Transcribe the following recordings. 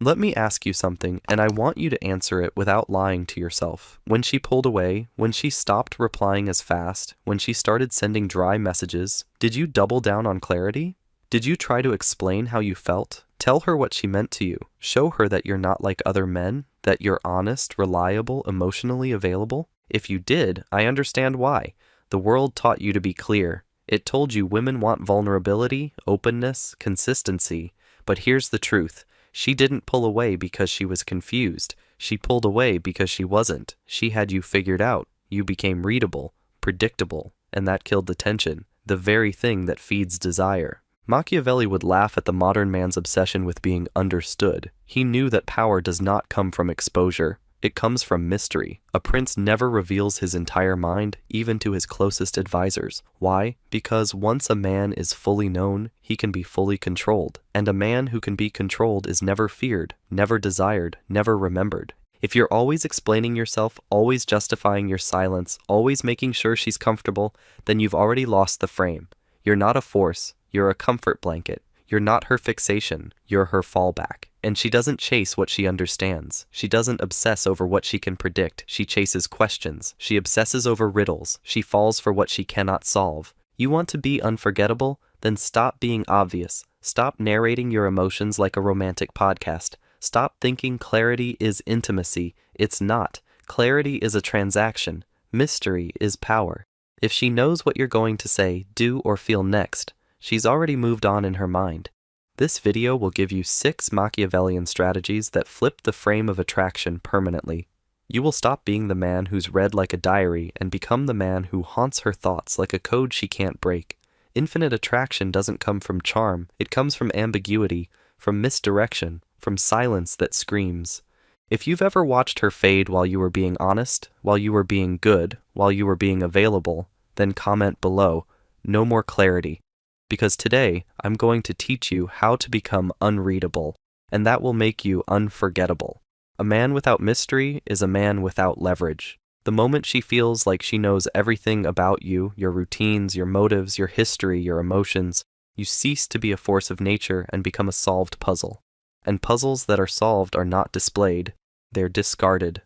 Let me ask you something, and I want you to answer it without lying to yourself. When she pulled away, when she stopped replying as fast, when she started sending dry messages, did you double down on clarity? Did you try to explain how you felt? Tell her what she meant to you. Show her that you're not like other men, that you're honest, reliable, emotionally available? If you did, I understand why. The world taught you to be clear. It told you women want vulnerability, openness, consistency. But here's the truth. She didn't pull away because she was confused. She pulled away because she wasn't. She had you figured out. You became readable, predictable, and that killed the tension, the very thing that feeds desire. Machiavelli would laugh at the modern man's obsession with being understood. He knew that power does not come from exposure. It comes from mystery. A prince never reveals his entire mind, even to his closest advisors. Why? Because once a man is fully known, he can be fully controlled. And a man who can be controlled is never feared, never desired, never remembered. If you're always explaining yourself, always justifying your silence, always making sure she's comfortable, then you've already lost the frame. You're not a force, you're a comfort blanket. You're not her fixation, you're her fallback. And she doesn't chase what she understands. She doesn't obsess over what she can predict. She chases questions. She obsesses over riddles. She falls for what she cannot solve. You want to be unforgettable? Then stop being obvious. Stop narrating your emotions like a romantic podcast. Stop thinking clarity is intimacy. It's not. Clarity is a transaction. Mystery is power. If she knows what you're going to say, do, or feel next, she's already moved on in her mind. This video will give you 6 Machiavellian strategies that flip the frame of attraction permanently. You will stop being the man who's read like a diary and become the man who haunts her thoughts like a code she can't break. Infinite attraction doesn't come from charm. It comes from ambiguity, from misdirection, from silence that screams. If you've ever watched her fade while you were being honest, while you were being good, while you were being available, then comment below, "No more clarity." Because today, I'm going to teach you how to become unreadable, and that will make you unforgettable. A man without mystery is a man without leverage. The moment she feels like she knows everything about you, your routines, your motives, your history, your emotions, you cease to be a force of nature and become a solved puzzle. And puzzles that are solved are not displayed, they're discarded.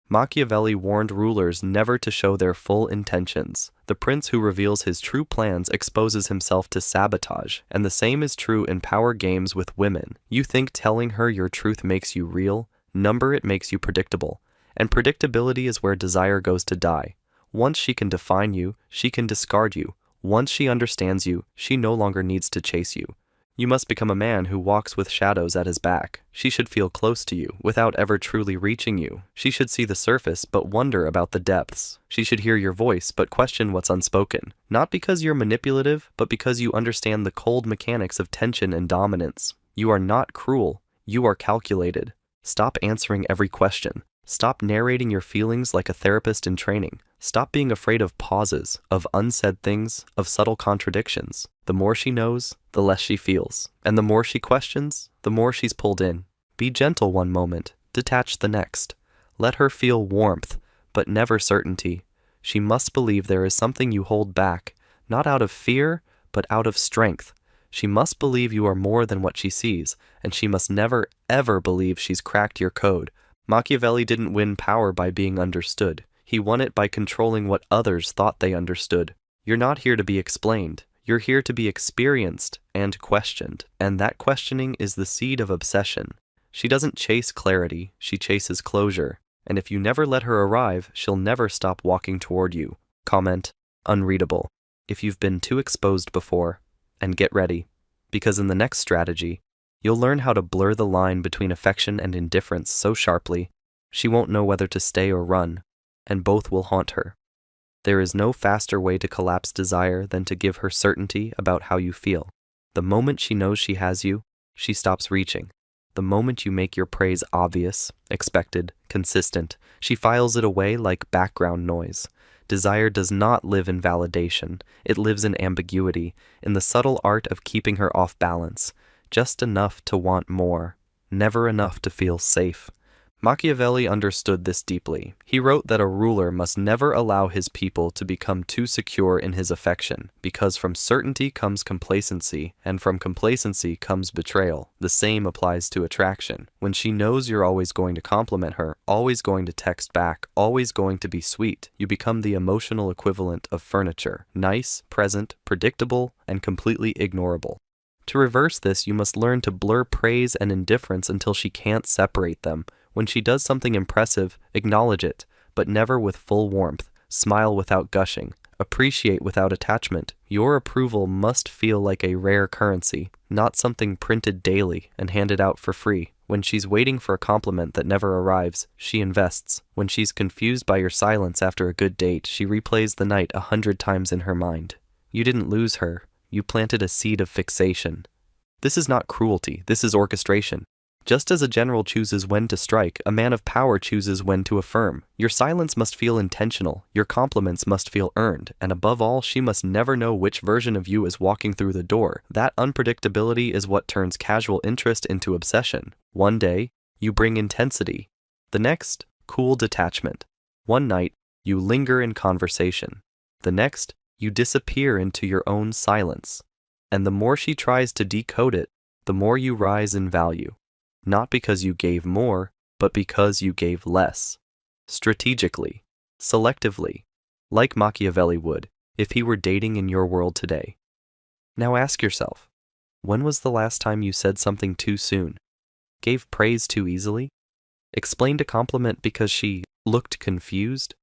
Machiavelli warned rulers never to show their full intentions. The prince who reveals his true plans exposes himself to sabotage, and the same is true in power games with women. You think telling her your truth makes you real? Number it makes you predictable. And predictability is where desire goes to die. Once she can define you, she can discard you. Once she understands you, she no longer needs to chase you. You must become a man who walks with shadows at his back. She should feel close to you, without ever truly reaching you. She should see the surface, but wonder about the depths. She should hear your voice, but question what's unspoken. Not because you're manipulative, but because you understand the cold mechanics of tension and dominance. You are not cruel. You are calculated. Stop answering every question. Stop narrating your feelings like a therapist in training. Stop being afraid of pauses, of unsaid things, of subtle contradictions. The more she knows, the less she feels. And the more she questions, the more she's pulled in. Be gentle one moment, detach the next. Let her feel warmth, but never certainty. She must believe there is something you hold back, not out of fear, but out of strength. She must believe you are more than what she sees, and she must never, ever believe she's cracked your code. Machiavelli didn't win power by being understood. He won it by controlling what others thought they understood. You're not here to be explained. You're here to be experienced and questioned. And that questioning is the seed of obsession. She doesn't chase clarity, she chases closure. And if you never let her arrive, she'll never stop walking toward you. Comment, unreadable, if you've been too exposed before. And get ready, because in the next strategy, you'll learn how to blur the line between affection and indifference so sharply, she won't know whether to stay or run, and both will haunt her. There is no faster way to collapse desire than to give her certainty about how you feel. The moment she knows she has you, she stops reaching. The moment you make your praise obvious, expected, consistent, she files it away like background noise. Desire does not live in validation. It lives in ambiguity, in the subtle art of keeping her off balance. Just enough to want more, never enough to feel safe. Machiavelli understood this deeply. He wrote that a ruler must never allow his people to become too secure in his affection, because from certainty comes complacency, and from complacency comes betrayal. The same applies to attraction. When she knows you're always going to compliment her, always going to text back, always going to be sweet, you become the emotional equivalent of furniture: nice, present, predictable, and completely ignorable. To reverse this, you must learn to blur praise and indifference until she can't separate them. When she does something impressive, acknowledge it, but never with full warmth. Smile without gushing. Appreciate without attachment. Your approval must feel like a rare currency, not something printed daily and handed out for free. When she's waiting for a compliment that never arrives, she invests. When she's confused by your silence after a good date, she replays the night 100 times in her mind. You didn't lose her. You planted a seed of fixation. This is not cruelty. This is orchestration. Just as a general chooses when to strike, a man of power chooses when to affirm. Your silence must feel intentional, your compliments must feel earned, and above all, she must never know which version of you is walking through the door. That unpredictability is what turns casual interest into obsession. One day, you bring intensity. The next, cool detachment. One night, you linger in conversation. The next, you disappear into your own silence. And the more she tries to decode it, the more you rise in value. Not because you gave more, but because you gave less. Strategically, selectively, like Machiavelli would, if he were dating in your world today. Now ask yourself, when was the last time you said something too soon? Gave praise too easily? Explained a compliment because she looked confused?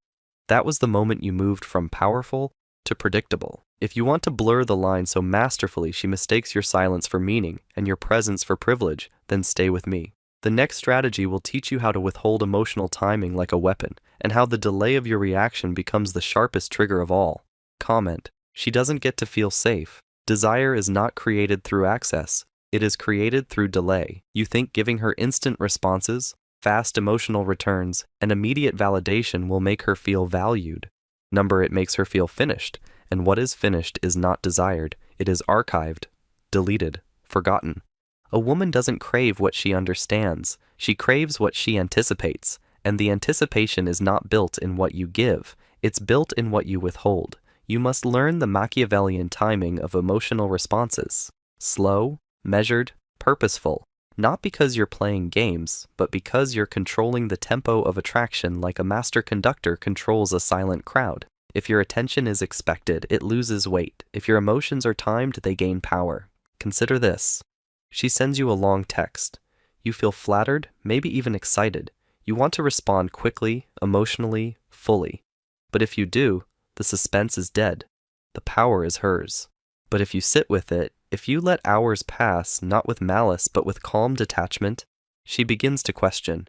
That was the moment you moved from powerful to predictable. If you want to blur the line so masterfully she mistakes your silence for meaning and your presence for privilege, then stay with me. The next strategy will teach you how to withhold emotional timing like a weapon, and how the delay of your reaction becomes the sharpest trigger of all. Comment: she doesn't get to feel safe. Desire is not created through access. It is created through delay. You think giving her instant responses, fast emotional returns, and immediate validation will make her feel valued. It makes her feel finished. And what is finished is not desired. It is archived, deleted, forgotten. A woman doesn't crave what she understands. She craves what she anticipates. And the anticipation is not built in what you give. It's built in what you withhold. You must learn the Machiavellian timing of emotional responses. Slow, measured, purposeful. Not because you're playing games, but because you're controlling the tempo of attraction like a master conductor controls a silent crowd. If your attention is expected, it loses weight. If your emotions are timed, they gain power. Consider this. She sends you a long text. You feel flattered, maybe even excited. You want to respond quickly, emotionally, fully. But if you do, the suspense is dead. The power is hers. But if you sit with it, if you let hours pass, not with malice, but with calm detachment, she begins to question.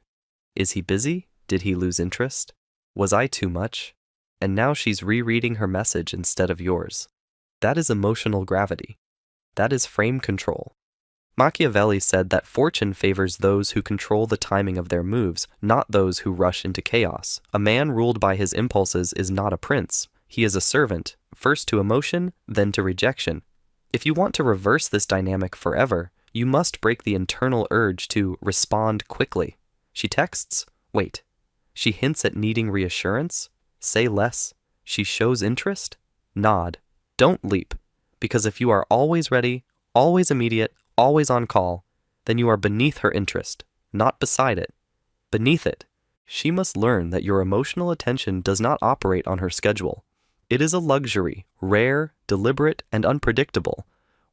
Is he busy? Did he lose interest? Was I too much? And now she's rereading her message instead of yours. That is emotional gravity. That is frame control. Machiavelli said that fortune favors those who control the timing of their moves, not those who rush into chaos. A man ruled by his impulses is not a prince. He is a servant, first to emotion, then to rejection. If you want to reverse this dynamic forever, you must break the internal urge to respond quickly. She texts? Wait. She hints at needing reassurance? Say less. She shows interest? Nod. Don't leap. Because if you are always ready, always immediate, always on call, then you are beneath her interest, not beside it. Beneath it. She must learn that your emotional attention does not operate on her schedule. It is a luxury, rare, deliberate, and unpredictable.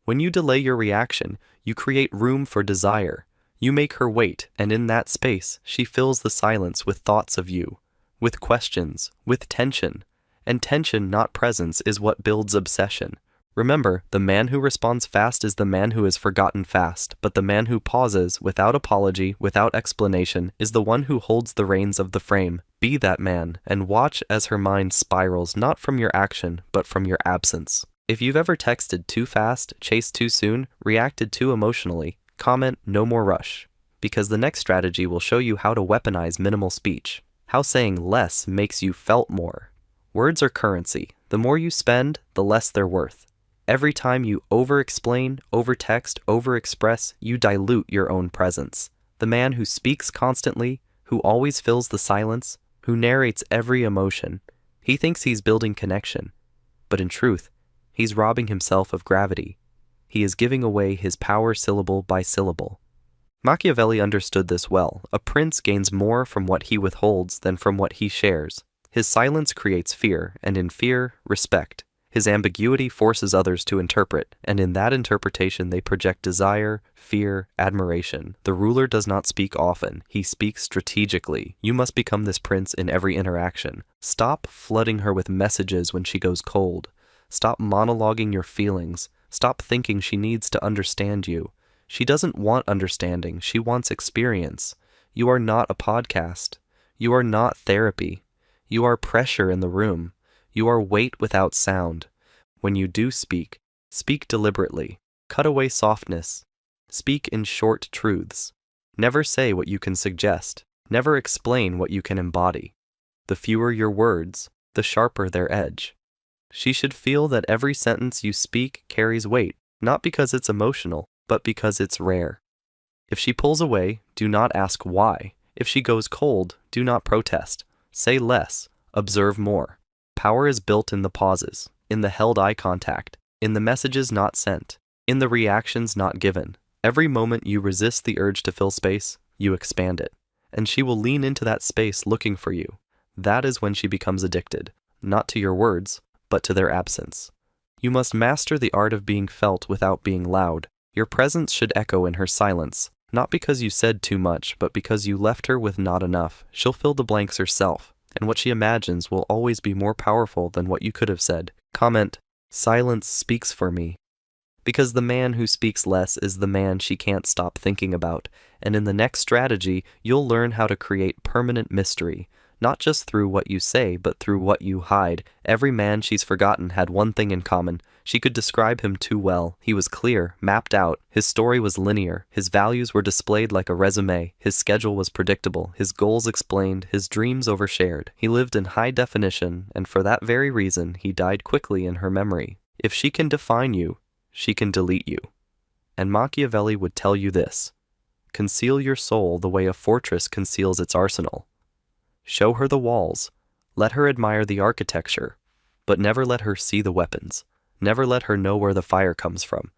When you delay your reaction, you create room for desire. You make her wait, and in that space, she fills the silence with thoughts of you. With questions, with tension. And tension, not presence, is what builds obsession. Remember, the man who responds fast is the man who is forgotten fast, but the man who pauses, without apology, without explanation, is the one who holds the reins of the frame. Be that man, and watch as her mind spirals not from your action, but from your absence. If you've ever texted too fast, chased too soon, reacted too emotionally, comment no more rush. Because the next strategy will show you how to weaponize minimal speech. How saying less makes you felt more. Words are currency. The more you spend, the less they're worth. Every time you over-explain, over-text, over-express, you dilute your own presence. The man who speaks constantly, who always fills the silence, who narrates every emotion. He thinks he's building connection, but in truth, he's robbing himself of gravity. He is giving away his power syllable by syllable. Machiavelli understood this well. A prince gains more from what he withholds than from what he shares. His silence creates fear, and in fear, respect. His ambiguity forces others to interpret, and in that interpretation they project desire, fear, admiration. The ruler does not speak often. He speaks strategically. You must become this prince in every interaction. Stop flooding her with messages when she goes cold. Stop monologuing your feelings. Stop thinking she needs to understand you. She doesn't want understanding. She wants experience. You are not a podcast. You are not therapy. You are pressure in the room. You are weight without sound. When you do speak, speak deliberately. Cut away softness. Speak in short truths. Never say what you can suggest. Never explain what you can embody. The fewer your words, the sharper their edge. She should feel that every sentence you speak carries weight, not because it's emotional, but because it's rare. If she pulls away, do not ask why. If she goes cold, do not protest. Say less. Observe more. Power is built in the pauses, in the held eye contact, in the messages not sent, in the reactions not given. Every moment you resist the urge to fill space, you expand it, and she will lean into that space looking for you. That is when she becomes addicted, not to your words, but to their absence. You must master the art of being felt without being loud. Your presence should echo in her silence, not because you said too much, but because you left her with not enough. She'll fill the blanks herself, and what she imagines will always be more powerful than what you could have said. Comment, silence speaks for me. Because the man who speaks less is the man she can't stop thinking about, and in the next strategy, you'll learn how to create permanent mystery, not just through what you say, but through what you hide. Every man she's forgotten had one thing in common. She could describe him too well. He was clear, mapped out. His story was linear. His values were displayed like a resume. His schedule was predictable. His goals explained. His dreams overshared. He lived in high definition, and for that very reason, he died quickly in her memory. If she can define you, she can delete you. And Machiavelli would tell you this: conceal your soul the way a fortress conceals its arsenal. Show her the walls. Let her admire the architecture, but never let her see the weapons. Never let her know where the fire comes from.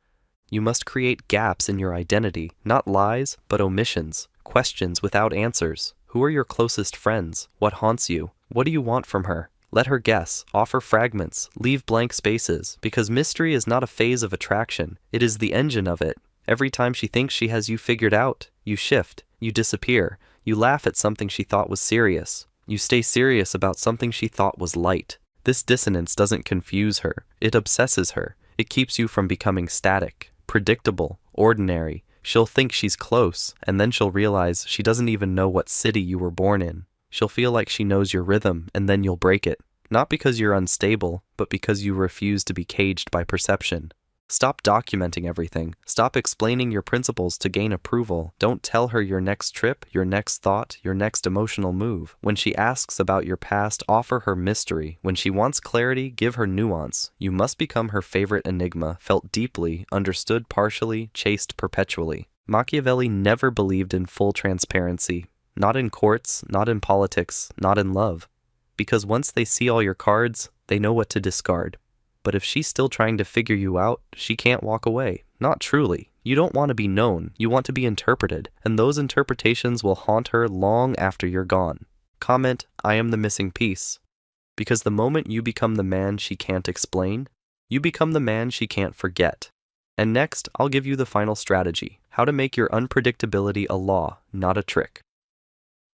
You must create gaps in your identity, not lies, but omissions, questions without answers. Who are your closest friends? What haunts you? What do you want from her? Let her guess, offer fragments, leave blank spaces, because mystery is not a phase of attraction, it is the engine of it. Every time she thinks she has you figured out, you shift, you disappear, you laugh at something she thought was serious, you stay serious about something she thought was light. This dissonance doesn't confuse her, it obsesses her. It keeps you from becoming static, predictable, ordinary. She'll think she's close, and then she'll realize she doesn't even know what city you were born in. She'll feel like she knows your rhythm, and then you'll break it. Not because you're unstable, but because you refuse to be caged by perception. Stop documenting everything. Stop explaining your principles to gain approval. Don't tell her your next trip, your next thought, your next emotional move. When she asks about your past, offer her mystery. When she wants clarity, give her nuance. You must become her favorite enigma, felt deeply, understood partially, chased perpetually. Machiavelli never believed in full transparency. Not in courts, not in politics, not in love. Because once they see all your cards, they know what to discard. But if she's still trying to figure you out, she can't walk away. Not truly. You don't want to be known, you want to be interpreted, and those interpretations will haunt her long after you're gone. Comment, I am the missing piece. Because the moment you become the man she can't explain, you become the man she can't forget. And next, I'll give you the final strategy, how to make your unpredictability a law, not a trick.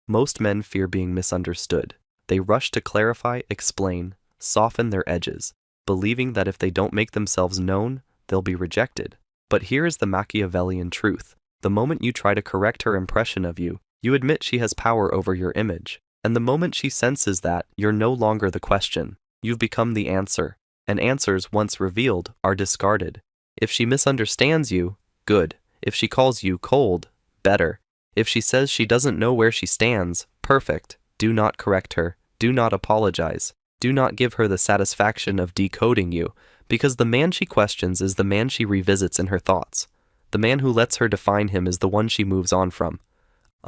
Most men fear being misunderstood. They rush to clarify, explain, soften their edges, believing that if they don't make themselves known, they'll be rejected. But here is the Machiavellian truth. The moment you try to correct her impression of you, you admit she has power over your image. And the moment she senses that, you're no longer the question. You've become the answer. And answers, once revealed, are discarded. If she misunderstands you, good. If she calls you cold, better. If she says she doesn't know where she stands, perfect. Do not correct her. Do not apologize. Do not give her the satisfaction of decoding you, because the man she questions is the man she revisits in her thoughts. The man who lets her define him is the one she moves on from.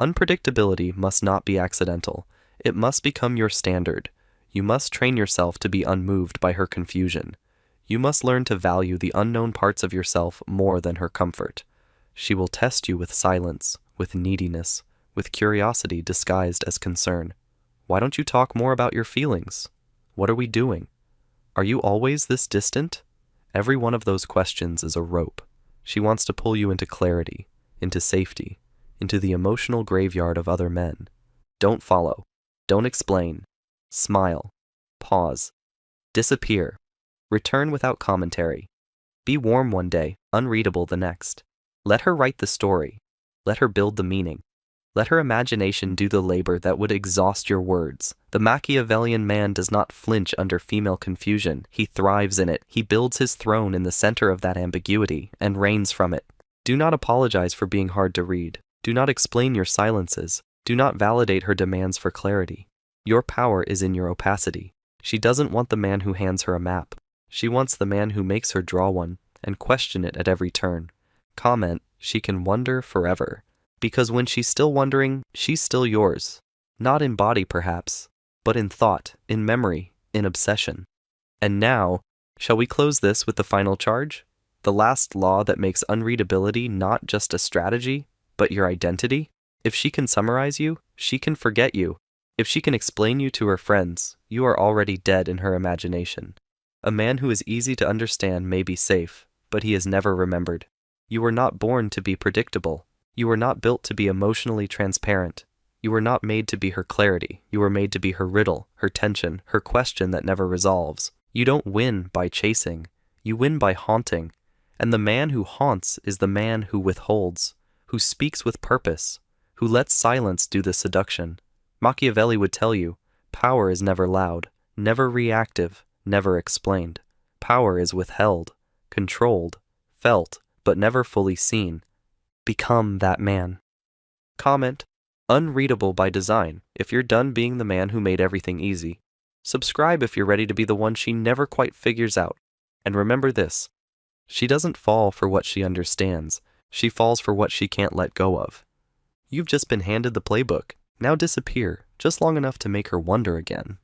Unpredictability must not be accidental. It must become your standard. You must train yourself to be unmoved by her confusion. You must learn to value the unknown parts of yourself more than her comfort. She will test you with silence, with neediness, with curiosity disguised as concern. Why don't you talk more about your feelings? What are we doing? Are you always this distant? Every one of those questions is a rope. She wants to pull you into clarity, into safety, into the emotional graveyard of other men. Don't follow. Don't explain. Smile. Pause. Disappear. Return without commentary. Be warm one day, unreadable the next. Let her write the story. Let her build the meaning. Let her imagination do the labor that would exhaust your words. The Machiavellian man does not flinch under female confusion. He thrives in it. He builds his throne in the center of that ambiguity and reigns from it. Do not apologize for being hard to read. Do not explain your silences. Do not validate her demands for clarity. Your power is in your opacity. She doesn't want the man who hands her a map. She wants the man who makes her draw one and question it at every turn. Comment, she can wonder forever. Because when she's still wondering, she's still yours. Not in body, perhaps, but in thought, in memory, in obsession. And now, shall we close this with the final charge? The last law that makes unreadability not just a strategy, but your identity? If she can summarize you, she can forget you. If she can explain you to her friends, you are already dead in her imagination. A man who is easy to understand may be safe, but he is never remembered. You were not born to be predictable. You were not built to be emotionally transparent. You were not made to be her clarity. You were made to be her riddle, her tension, her question that never resolves. You don't win by chasing. You win by haunting. And the man who haunts is the man who withholds, who speaks with purpose, who lets silence do the seduction. Machiavelli would tell you, power is never loud, never reactive, never explained. Power is withheld, controlled, felt, but never fully seen. Become that man. Comment, unreadable by design, if you're done being the man who made everything easy. Subscribe if you're ready to be the one she never quite figures out. And remember this, she doesn't fall for what she understands. She falls for what she can't let go of. You've just been handed the playbook. Now disappear, just long enough to make her wonder again.